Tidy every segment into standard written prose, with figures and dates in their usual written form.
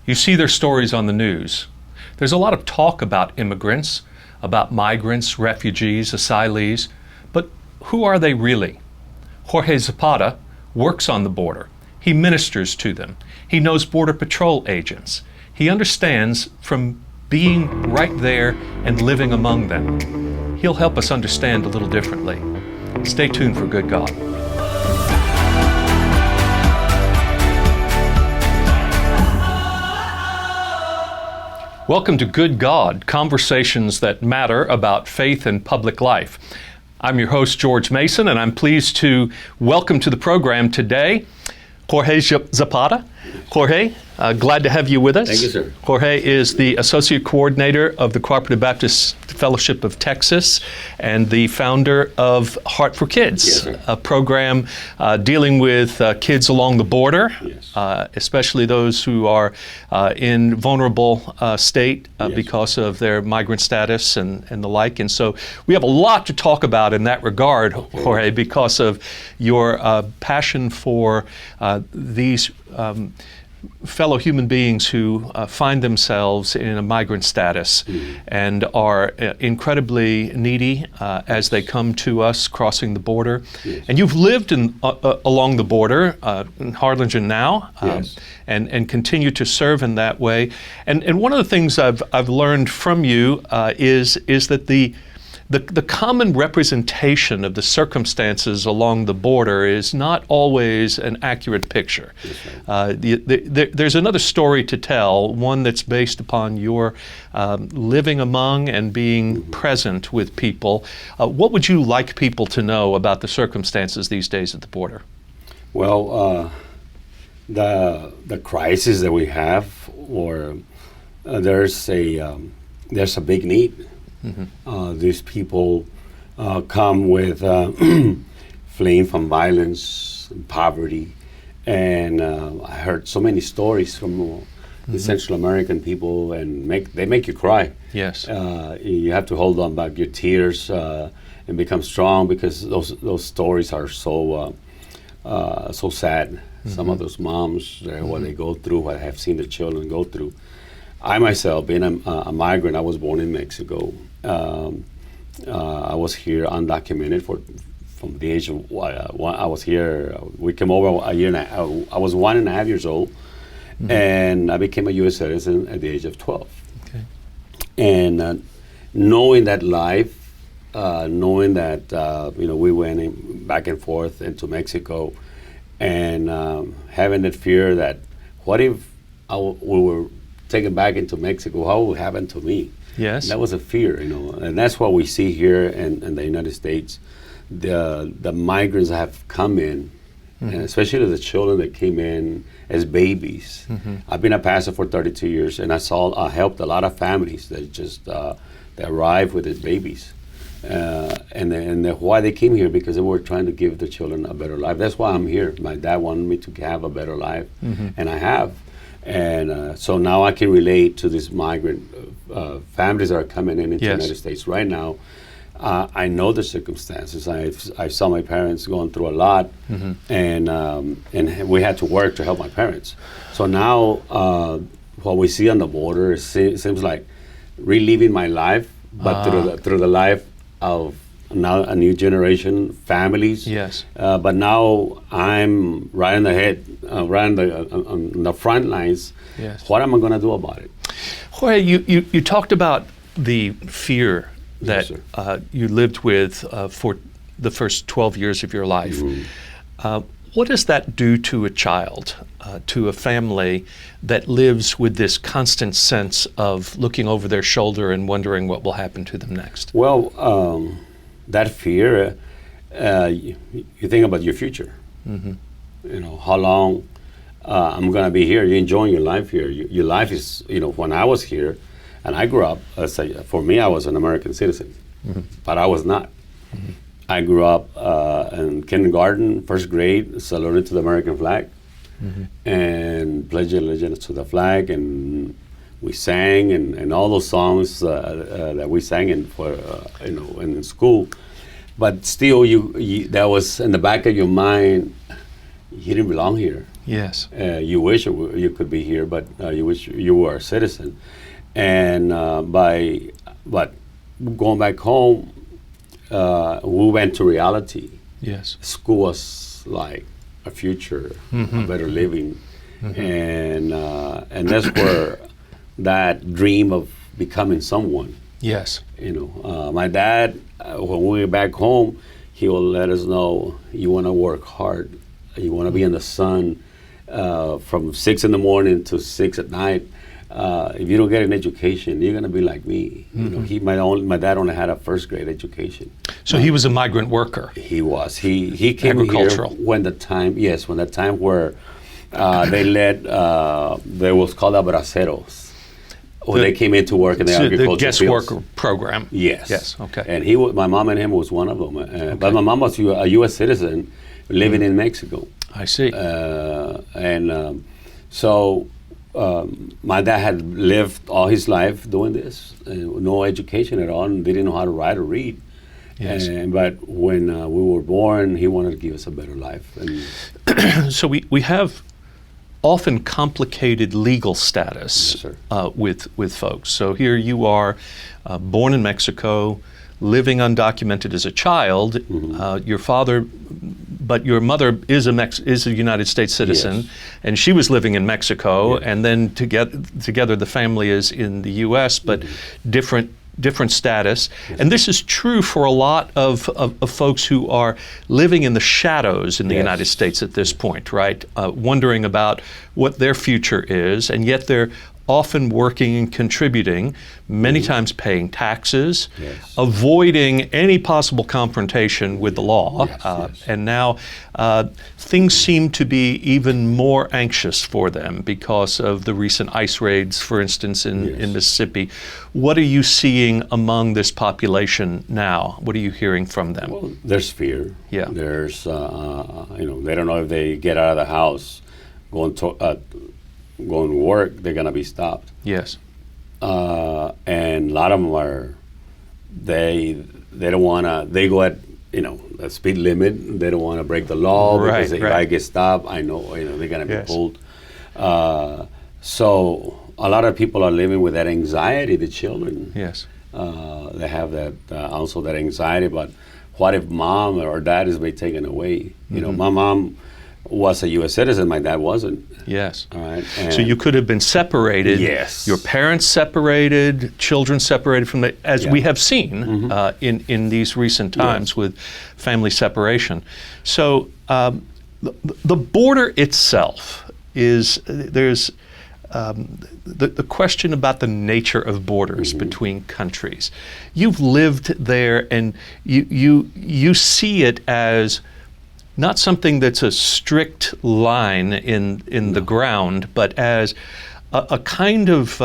You see their stories on the news. There's a lot of talk about immigrants, about migrants, refugees, asylees, but who are they really? Jorge Zapata works on the border. He ministers to them. He knows Border Patrol agents. He understands from being right there and living among them. He'll help us understand a little differently. Stay tuned for Good God. Welcome to Good God, conversations that matter about faith and public life. I'm your host, George Mason, and I'm pleased to welcome to the program today Jorge Zapata. Jorge, glad to have you with us. Thank you, sir. Jorge is the Associate Coordinator of the Cooperative Baptist Fellowship of Texas and the founder of Heart for Kids, yes, a program dealing with kids along the border, yes, especially those who are in vulnerable state yes, because of their migrant status and the like. And so we have a lot to talk about in that regard, okay, Jorge, because of your passion for these fellow human beings who find themselves in a migrant status and are incredibly needy as they come to us crossing the border. Yes. And you've lived along the border in Harlingen now, yes, and continue to serve in that way. And one of the things I've learned from you is that the common representation of the circumstances along the border is not always an accurate picture. There's another story to tell, one that's based upon your living among and being present with people. What would you like people to know about the circumstances these days at the border? Well, the crisis that we have, or there's a big need. Mm-hmm. These people come with fleeing from violence and poverty, and I heard so many stories from the Central American people, and they make you cry. Yes, you have to hold on back your tears and become strong, because those stories are so sad. Mm-hmm. Some of those moms, what they go through, what I have seen their children go through. I myself, being a migrant, I was born in Mexico. I was here undocumented from the age of I was here. We came over a year and I was 1.5 years old, mm-hmm, and I became a U.S. citizen at the age of 12. Okay. And knowing that life, knowing that we went back and forth into Mexico, and having that fear that what if we were taken back into Mexico, what would happen to me? Yes. That was a fear, and that's what we see here in the United States. The migrants have come in, mm-hmm, and especially the children that came in as babies. Mm-hmm. I've been a pastor for 32 years, and I helped a lot of families that just they arrived with these babies, and why they came here, because they were trying to give the children a better life. That's why I'm here. My dad wanted me to have a better life, mm-hmm, and I have. And so now I can relate to these migrant families that are coming into yes, the United States right now. I know the circumstances. I saw my parents going through a lot, mm-hmm, and we had to work to help my parents. So now what we see on the border seems like reliving my life, but through the life of now a new generation, families. Yes. But now I'm right in the head, right on the front lines. Yes. What am I going to do about it? Jorge, you talked about the fear that yes, you lived with for the first 12 years of your life. Mm-hmm. What does that do to a child, to a family that lives with this constant sense of looking over their shoulder and wondering what will happen to them next? Well, that fear, you think about your future. Mm-hmm. How long I'm going to be here. You're enjoying your life here. Your life is, when I was here, and I grew up, for me, I was an American citizen, mm-hmm, but I was not. Mm-hmm. I grew up in kindergarten, first grade, saluted to the American flag, mm-hmm, and pledged allegiance to the flag, and we sang, and all those songs that we sang in school. But still, you that was in the back of your mind. You didn't belong here. Yes. You wish you could be here, but you wish you were a citizen. And but going back home, we went to reality. Yes. School was like a future, a better living, and that's where that dream of becoming someone. Yes. My dad, when we were back home, he will let us know, you want to work hard, you want to be in the sun from 6 in the morning to 6 at night. If you don't get an education, you're going to be like me. My dad only had a first grade education. So he was a migrant worker. He was. He came Agricultural. here when the time where they was called abraceros. When they came in to work in the agricultural the guest fields. worker program. Yes. Yes. Okay. And my mom and him was one of them. But my mom was a U.S. citizen living in Mexico. I see. So my dad had lived all his life doing this, no education at all, and didn't know how to write or read. Yes. But when we were born, he wanted to give us a better life. And so we have often complicated legal status Yes, sir. with folks. So here you are, born in Mexico, living undocumented as a child. Your father, but your mother is a United States citizen, Yes. and she was living in Mexico, Yes. and then together the family is in the U.S., but different status. Yes. And this is true for a lot of folks who are living in the shadows in the Yes. United States at this point, right? Wondering about what their future is, and yet they're often working and contributing, many times paying taxes, Yes. avoiding any possible confrontation with the law. Yes, yes. And now things seem to be even more anxious for them because of the recent ICE raids, for instance, in Mississippi. What are you seeing among this population now? What are you hearing from them? Well, there's fear. Yeah. There's, they don't know if they get out of the house, going to work, they're going to be stopped. Yes. And a lot of them they don't want to, they go at, a speed limit. They don't want to break the law because if I get stopped, I know, they're going to be Yes. pulled. So a lot of people are living with that anxiety, the children. Yes. They have that also that anxiety about what if mom or dad is being taken away. My mom was a U.S. citizen, my dad wasn't. Yes. All right. So you could have been separated. Yes. Your parents separated, children separated from as we have seen in these recent times with family separation. So the border itself there's the question about the nature of borders between countries. You've lived there, and you see it as not something that's a strict line in the ground, but as a kind of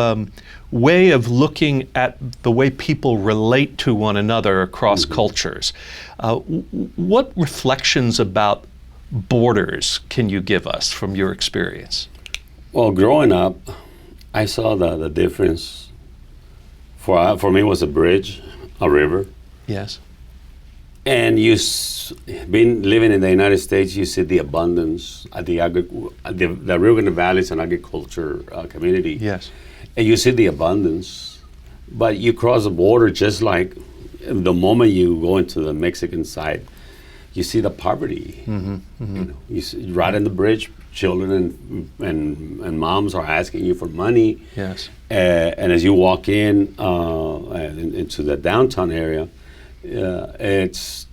way of looking at the way people relate to one another across cultures. What reflections about borders can you give us from your experience? Well, growing up, I saw the difference. For me, it was a bridge, a river. Yes. And been living in the United States, you see the abundance at the Rio Grande Valley is an agriculture community. Yes. And you see the abundance, but you cross the border just like the moment you go into the Mexican side, you see the poverty. You see, right in the bridge, children and moms are asking you for money. Yes. And as you walk into the downtown area, it's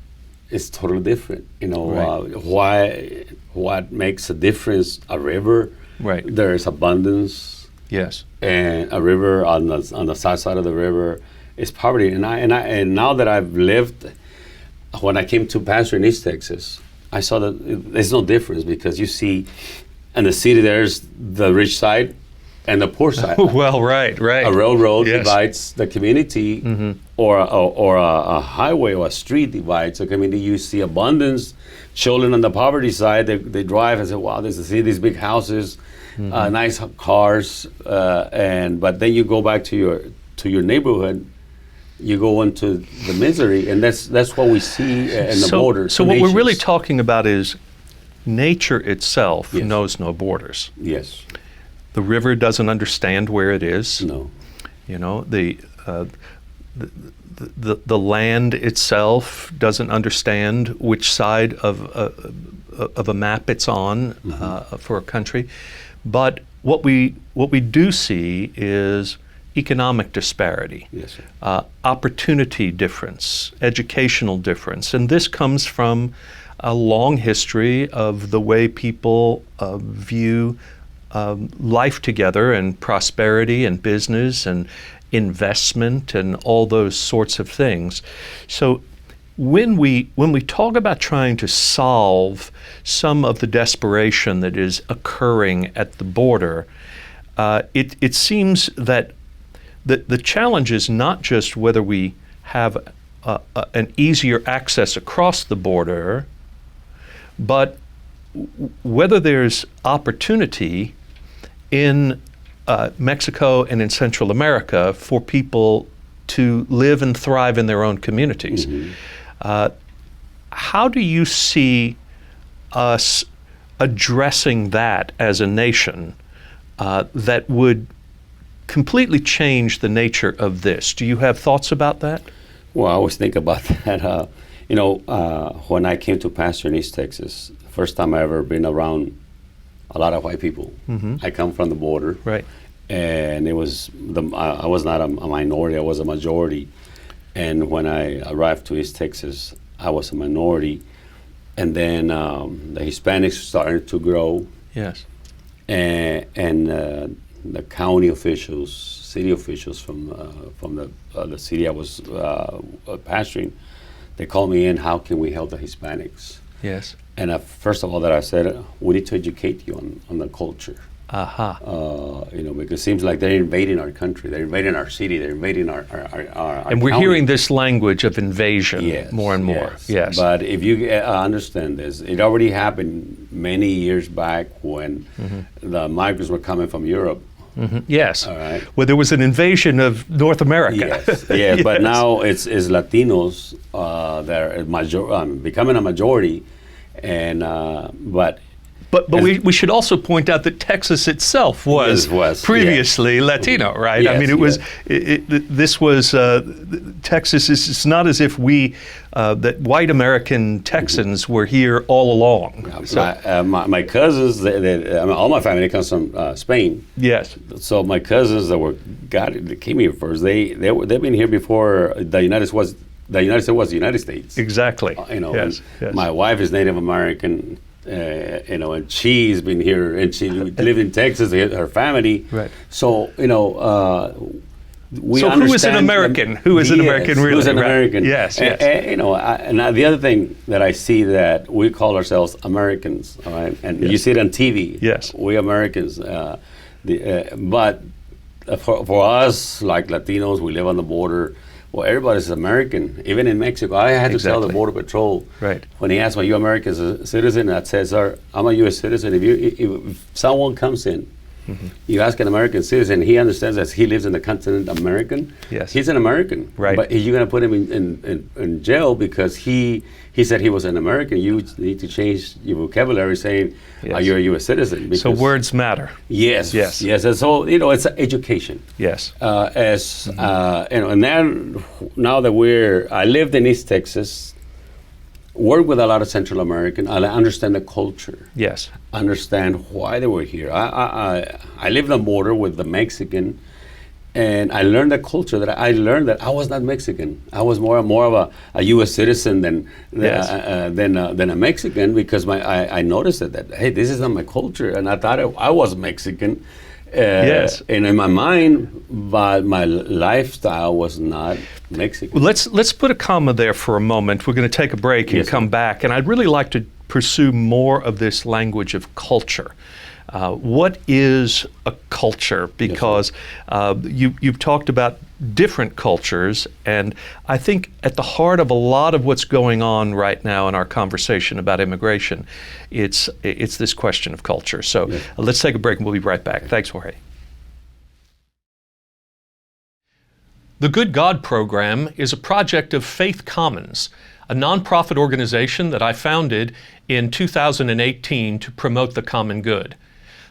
totally different. What makes a difference? A river. Right. There is abundance. Yes. And a river on the south side of the river is poverty. And now that I've lived, when I came to pastor in East Texas, I saw that there's no difference because you see, in the city there's the rich side and the poor side. Well, right. A railroad Yes. divides the community, or a highway or a street divides the community. You see abundance. Children on the poverty side, they drive and say, "Wow, see these big houses, nice cars," but then you go back to your neighborhood. You go into the misery, and that's what we see in the borders. So the what we're really nations. talking about is nature itself Yes. knows no borders. Yes. The river doesn't understand where it is. No. You know, the land itself doesn't understand which side of a map it's on for a country. But what we do see is economic disparity, Yes, sir. opportunity difference, educational difference, and this comes from a long history of the way people view life together and prosperity and business and investment and all those sorts of things. So when we talk about trying to solve some of the desperation that is occurring at the border, it seems that the challenge is not just whether we have an easier access across the border, but whether there's opportunity in Mexico and in Central America for people to live and thrive in their own communities. How do you see us addressing that as a nation that would completely change the nature of this? Do you have thoughts about that? Well, I always think about that. When I came to pastor in East Texas, first time I ever been around a lot of white people. I come from the border, Right. and I was not a minority; I was a majority. And when I arrived to East Texas, I was a minority, and then the Hispanics started to grow, Yes. and the county officials, city officials from the city I was pastoring, they called me in. How can we help the Hispanics? Yes. And first of all, that I said, we need to educate you on the culture. Aha. Because it seems like they're invading our country, they're invading our city, they're invading our And we're county. hearing this language of invasion more and more. Yes. But if you understand this, it already happened many years back when the migrants were coming from Europe. Yes. All right. Well, there was an invasion of North America. Yes, yes. But now it's Latinos that are becoming a majority, and but we should also point out that Texas itself was previously Latino, right? Yes, I mean, it was this was Texas. It's not as if that white American Texans were here all along. My cousins, all my family comes from Spain. Yes. So my cousins that came here first, they've been here before the United States was the United States. Exactly. Yes. My wife is Native American. And she's been here, and she lived in Texas. Her family, right? So we. So who is an American? Who is an American? Really, who's an right? American? Yes, yes. And the other thing that I see that we call ourselves Americans, all right? And you see it on TV. Yes, we Americans. But for us, like Latinos, we live on the border. Well, everybody's American, even in Mexico. I had to tell the Border Patrol, right, when he asked me, "Are you American citizen?" I said, "Sir, I'm a U.S. citizen. If someone comes in, you ask an American citizen, he understands that he lives in the continent American. Yes, he's an American, right? But you're going to put him in jail because he said he was an American. You need to change your vocabulary, saying, "Are you a U.S. citizen?" So words matter. Yes, yes, yes. And so it's education. Yes. And then now that I lived in East Texas, work with a lot of Central American. I understand the culture. Yes. Understand why they were here. I lived on the border with the Mexican, and I learned the culture. That I learned that I was not Mexican. I was more of a U.S. citizen than a Mexican, because I noticed that hey, this is not my culture, and I thought I was Mexican. Yes. And in my mind, but my lifestyle was not Mexican. Well, let's put a comma there for a moment. We're going to take a break and come back, and I'd really like to pursue more of this language of culture. What is a culture? Because you've talked about different cultures, and I think at the heart of a lot of what's going on right now in our conversation about immigration, it's this question of culture. So let's take a break and we'll be right back. Thanks, Jorge. The Good God program is a project of Faith Commons, a nonprofit organization that I founded in 2018 to promote the common good.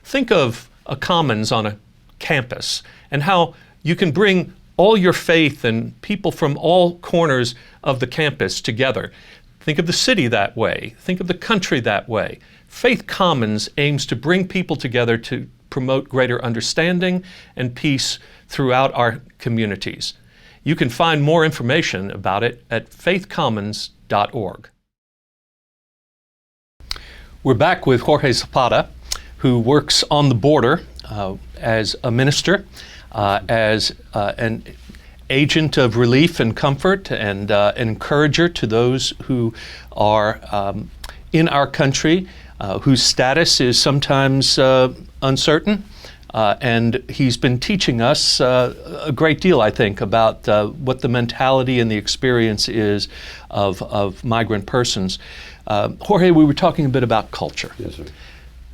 Think of a commons on a campus and how you can bring all your faith and people from all corners of the campus together. Think of the city that way. Think of the country that way. Faith Commons aims to bring people together to promote greater understanding and peace throughout our communities. You can find more information about it at faithcommons.org. We're back with Jorge Zapata, who works on the border as a minister, as an agent of relief and comfort, and an encourager to those who are in our country, whose status is sometimes uncertain. And he's been teaching us a great deal, I think, about what the mentality and the experience is of migrant persons. Jorge, we were talking a bit about culture. Yes, sir.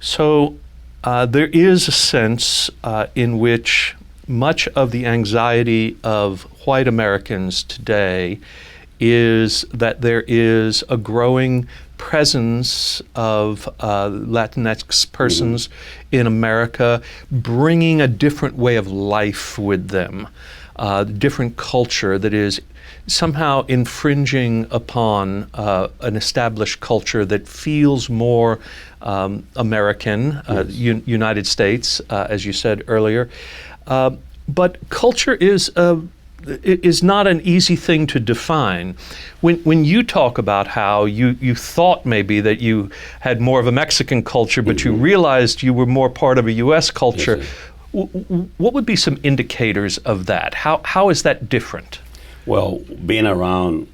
So there is a sense in which much of the anxiety of white Americans today is that there is a growing presence of Latinx persons in America bringing a different way of life with them, different culture that is somehow infringing upon an established culture that feels more American, United States, as you said earlier. But culture is not an easy thing to define. When you talk about how you thought maybe that you had more of a Mexican culture, but you realized you were more part of a U.S. culture, Yes, what would be some indicators of that? How is that different? Well, being around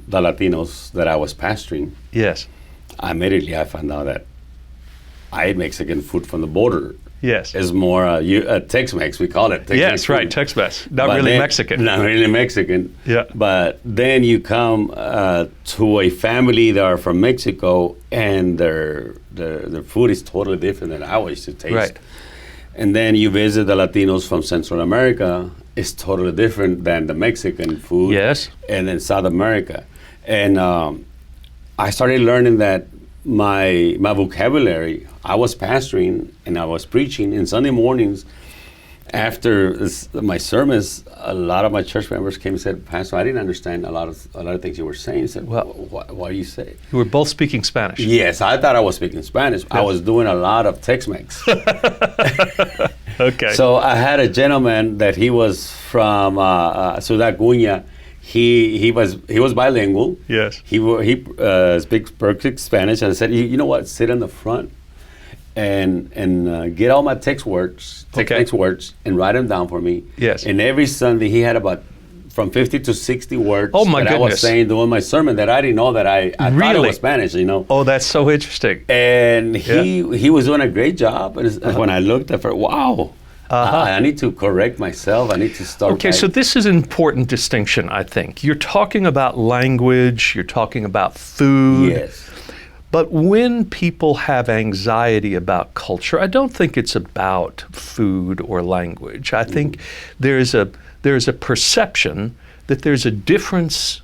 the Latinos that I was pastoring, Yes. immediately I found out that I ate Mexican food from the border. Yes. It's more Tex-Mex, we call it. Tex-Mex Yes, food. right, Tex-Mex. Not But really then- Mexican. Not really Mexican. Yeah. But then you come to a family that are from Mexico, and their food is totally different than I used to taste. Right. And then you visit the Latinos from Central America, it's totally different than the Mexican food. Yes. And then South America. And I started learning that my vocabulary, I was pastoring and I was preaching, and Sunday mornings after my sermons, a lot of my church members came and said, "Pastor, I didn't understand a lot of things you were saying." I said, Well, what do you say? You were both speaking Spanish. Yes, I thought I was speaking Spanish. I was doing a lot of Tex-Mex. Okay. So I had a gentleman that he was from Ciudad Acuña. He was bilingual. Yes. He speaks perfect Spanish. And I said, you know what? Sit in the front and get all my Tex words, and write them down for me. Yes. And every Sunday he had about from 50 to 60 words Oh, my that I was goodness. saying during my sermon that I didn't know that I thought it Really? was Spanish, you know. Oh, that's so interesting. And he was doing a great job. And when I looked at her, wow, I need to correct myself. I need to start. Okay, so this is an important distinction, I think. You're talking about language, you're talking about food. Yes. But when people have anxiety about culture, I don't think it's about food or language. I think there's a perception that there's a difference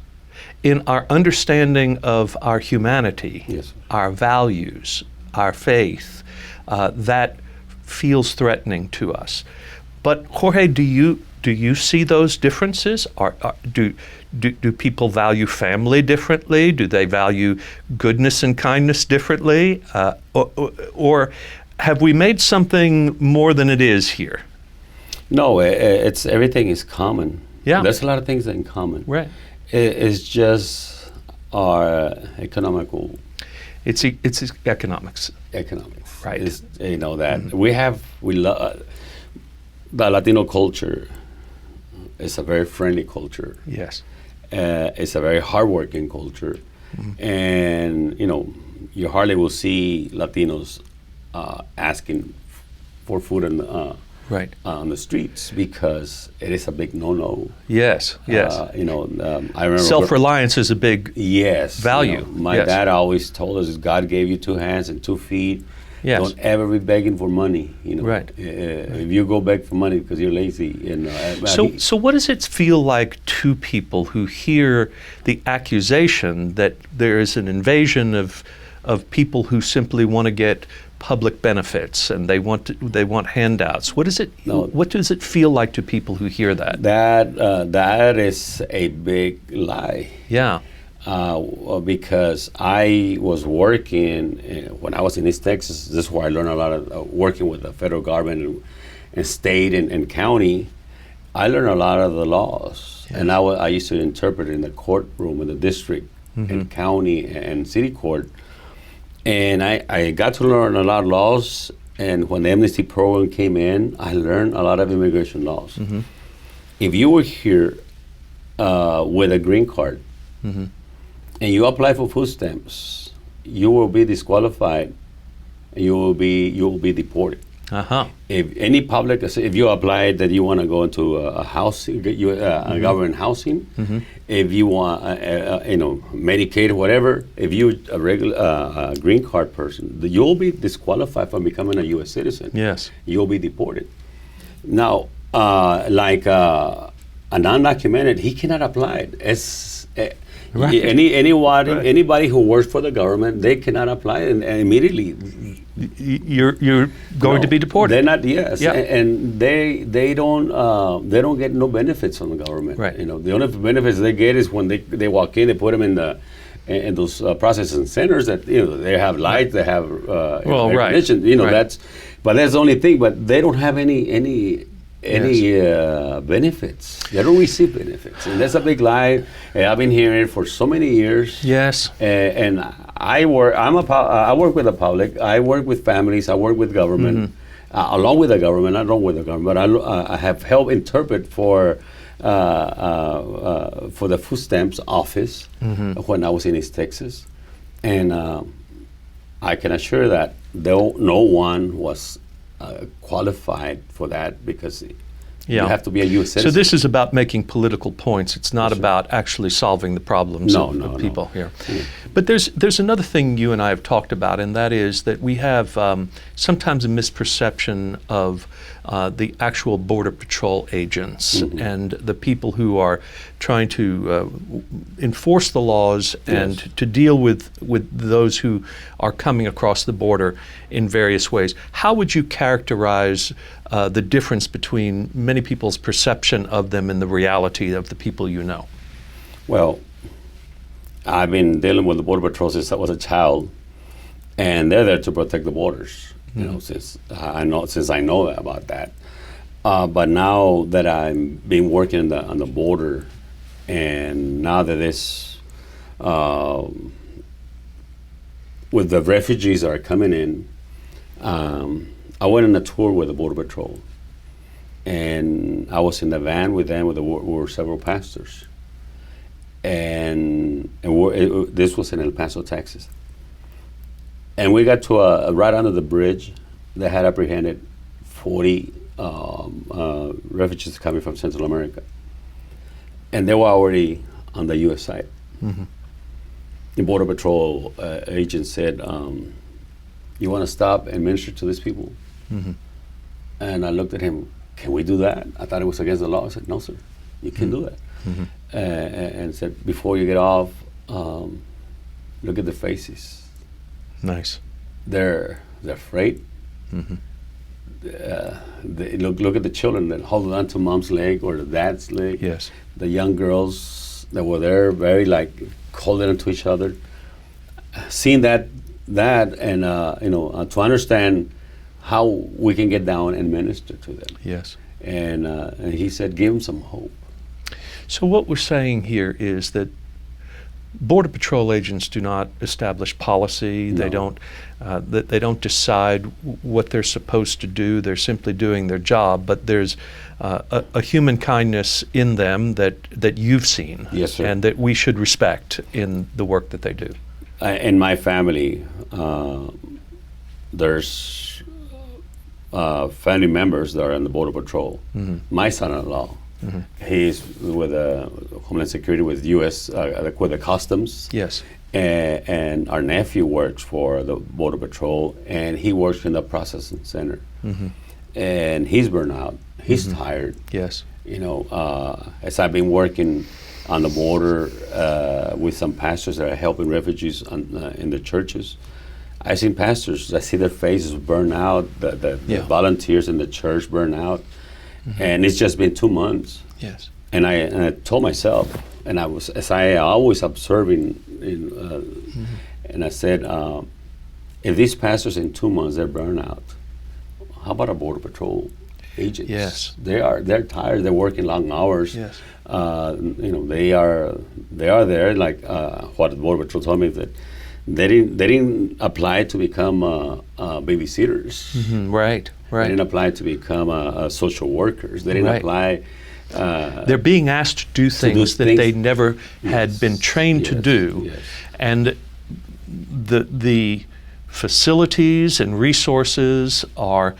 in our understanding of our humanity, Yes. our values, our faith, that feels threatening to us. But Jorge, do you see those differences? Do people value family differently? Do they value goodness and kindness differently? Or have we made something more than it is here? No, it's everything is common. Yeah. There's a lot of things in common. Right. It's just our economical It's economics. economics. Right. It's, you know that we love the Latino culture. Is a very friendly culture. Yes. It's a very hardworking culture, and you know you hardly will see Latinos asking for food Right. on the streets because it is a big no-no. Yes. Yes. You know, I remember Self-reliance is a big yes value. You know, my Yes. dad always told us God gave you 2 hands and 2 feet, Yes. Don't ever be begging for money. You know, Right. If you go beg for money because you're lazy, So what does it feel like to people who hear the accusation that there is an invasion of people who simply want to get public benefits and they want handouts? What does it feel like to people who hear that? that is a big lie. Yeah. Because I was working when I was in East Texas. This is where I learned a lot of working with the federal government and state and county. I learned a lot of the laws, Yes. and I used to interpret in the courtroom in the district and county and city court. And I got to learn a lot of laws. And when the amnesty program came in, I learned a lot of immigration laws. If you were here with a green card, and you apply for food stamps, you will be disqualified. You will be deported. If any public, if you apply that you want to go into a housing, a government housing, if you want, Medicaid, whatever, if you a regular green card person, you'll be disqualified from becoming a U.S. citizen. Yes. You'll be deported. Now, a non-documented, he cannot apply it. Right. Anybody who works for the government, they cannot apply it, and immediately You're going to be deported. They're not. Yes, Yeah. and they don't get no benefits from the government. Right. The only benefits they get is when they walk in, they put them in those processing centers that they have lights, they have air right. conditioning. Right. But that's the only thing. But they don't have any benefits. They don't receive benefits, and that's a big lie. I've been hearing it for so many years. Yes. And I work. I work with the public. I work with families. I work with government, along with the government. Not along with the government, but I have helped interpret for the food stamps office when I was in East Texas, and I can assure that no one was qualified for that because you have to be a U.S. citizen. So this is about making political points. It's not about actually solving the problems of people here. Yeah. But there's another thing you and I have talked about, and that is that we have sometimes a misperception of the actual Border Patrol agents and the people who are trying to enforce the laws and to deal with those who are coming across the border in various ways. How would you characterize the difference between many people's perception of them and the reality of the people you know? Well, I've been dealing with the Border Patrol since I was a child, and they're there to protect the borders. Since I know about that. But now that I've been working on the border, and now that this, with the refugees that are coming in, I went on a tour with the Border Patrol, and I was in the van with them. We were several pastors, and this was in El Paso, Texas. And we got to right under the bridge. They had apprehended 40 refugees coming from Central America, and they were already on the U.S. side. The Border Patrol agent said, "You want to stop and minister to these people?" And I looked at him. Can we do that? I thought it was against the law. I said, "No, sir, you can do that." And said, "Before you get off, look at the faces. Nice. They're afraid. They look at the children that hold on to mom's leg or the dad's leg. Yes. The young girls that were there, very holding on to each other. Seeing that and to understand how we can get down and minister to them. Yes. And he said, give them some hope." So what we're saying here is that Border Patrol agents do not establish policy. No. They don't decide what they're supposed to do. They're simply doing their job. But there's a human kindness in them that you've seen, Yes, sir. and that we should respect in the work that they do. In my family, there's family members that are in the Border Patrol. My son-in-law He's with Homeland Security with U.S. With the Customs. Yes. And our nephew works for the Border Patrol, and he works in the processing center. And he's burned out. He's tired. Yes. You know, as I've been working on the border with some pastors that are helping refugees in the churches, I see pastors. I see their faces burn out. The volunteers in the church burn out, and it's just been 2 months. Yes. And I told myself, and I was, as I always observing, and I said, if these pastors in 2 months they're burned out, how about our Border Patrol agents? Yes. They're tired. They're working long hours. Yes. You know, they are there. Like what the Border Patrol told me, that they didn't apply to become babysitters. Right. They didn't apply to become social workers. They didn't apply. They're being asked to do things that they never had been trained to do, and the facilities and resources are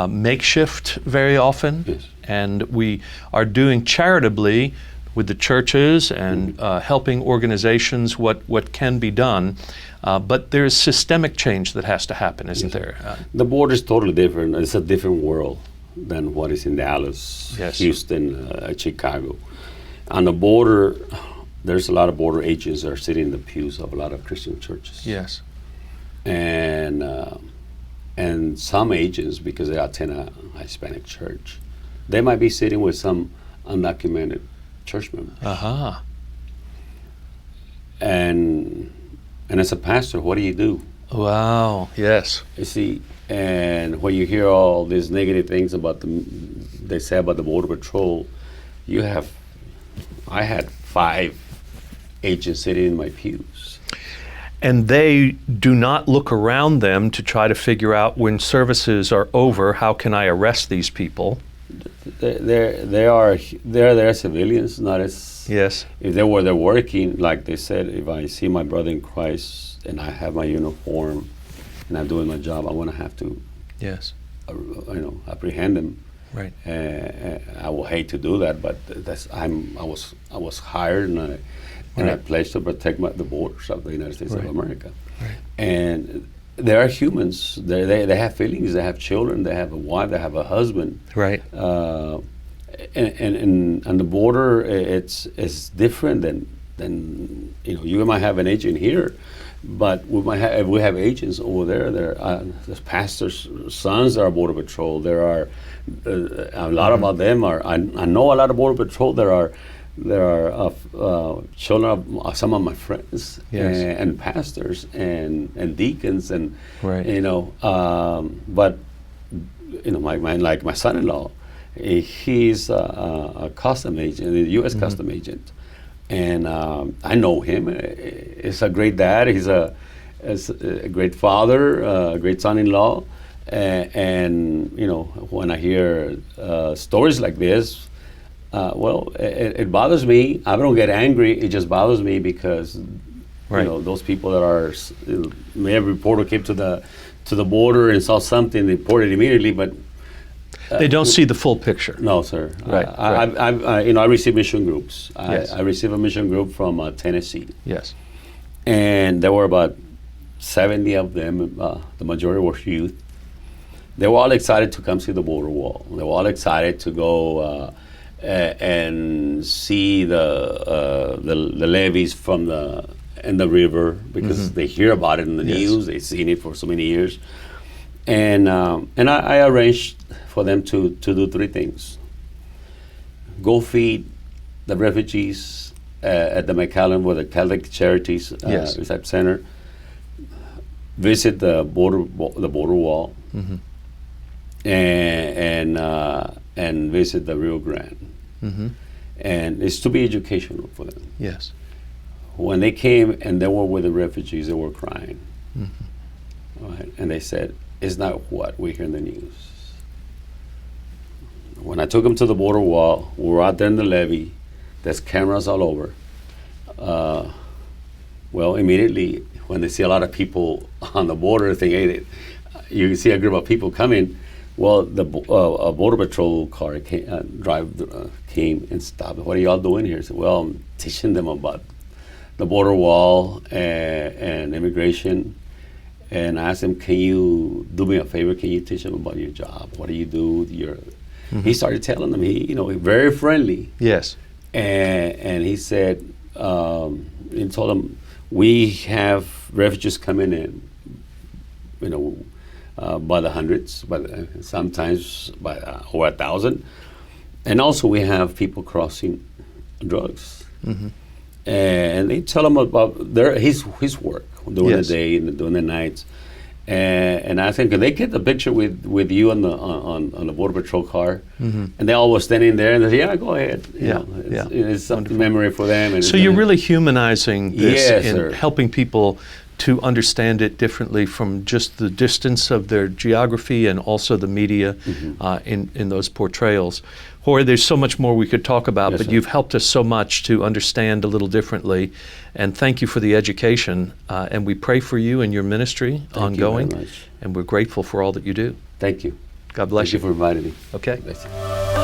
makeshift very often, and we are doing charitably with the churches and helping organizations what can be done, but there's systemic change that has to happen, isn't there? The border is totally different. It's a different world than what is in Dallas, Houston, Chicago. On the border, there's a lot of border agents that are sitting in the pews of a lot of Christian churches. Yes. And some agents, because they attend a Hispanic church, they might be sitting with some undocumented church members. And as a pastor, what do you do? Wow. Yes. You see, and when you hear all these negative things about they say about the Border Patrol, I had 5 agents sitting in my pews. And they do not look around them to try to figure out, when services are over, how can I arrest these people? They're civilians, not as if they're working. Like they said, if I see my brother in Christ and I have my uniform and I'm doing my job, I want to have to apprehend them. Right. I will hate to do that, but I was hired and I pledged to protect the borders of the United States of America. Right. And they are humans. They have feelings. They have children. They have a wife. They have a husband. Right. And on the border, it's different than you might have an agent here, but we have agents over there. There's pastors' sons are Border Patrol. There are a lot about them are. I know a lot of Border Patrol. There are children of some of my friends and pastors and deacons and but my son-in-law, he's a custom agent, a U.S. custom agent, and I know him. He's a great dad. He's a great father, a great son-in-law, and when I hear stories like this. It bothers me. I don't get angry. It just bothers me because, those people that are, maybe a reporter came to the border and saw something, they reported immediately, but they don't see the full picture. No, sir. Right. I receive mission groups. Yes. I received a mission group from Tennessee. Yes. And there were about 70 of them. The majority were youth. They were all excited to come see the border wall. They were all excited to go. And see the levees from the river because they hear about it in the news. They've seen it for so many years, and I arranged for them to do 3 things: go feed the refugees at the McAllen with the Catholic Charities Reception Center, visit the border wall, and visit the Rio Grande. And it's to be educational for them. Yes. When they came and they were with the refugees, they were crying. Right? And they said, it's not what we hear in the news. When I took them to the border wall, we were out there in the levee, there's cameras all over. Immediately when they see a lot of people on the border, you see a group of people coming, Well, a border patrol car came and stopped. What are y'all doing here? I said, well, I'm teaching them about the border wall and immigration. And I asked him, can you do me a favor? Can you teach them about your job? What do you do? He started telling them. Very friendly. Yes. And he said, he told them, we have refugees coming in, by the hundreds, but sometimes by over 1,000. And also we have people crossing drugs. Mm-hmm. And they tell him about his work during Yes. the day and during the nights. And I think they get the picture with you on the border patrol car, Mm-hmm. and they all were standing there, and they say, "Yeah, go ahead." It's some memory for them. And So you're really humanizing this Yes, and sir. helping people to understand it differently from just the distance of their geography and also the media Mm-hmm. in those portrayals. Jorge, there's so much more we could talk about, Yes, but sir. you've helped us so much to understand a little differently. And thank you for the education. And we pray for you and your ministry Thank you very ongoing. much. And we're grateful for all that you do. Thank you. God bless Thank you for inviting me. Okay. Bless you.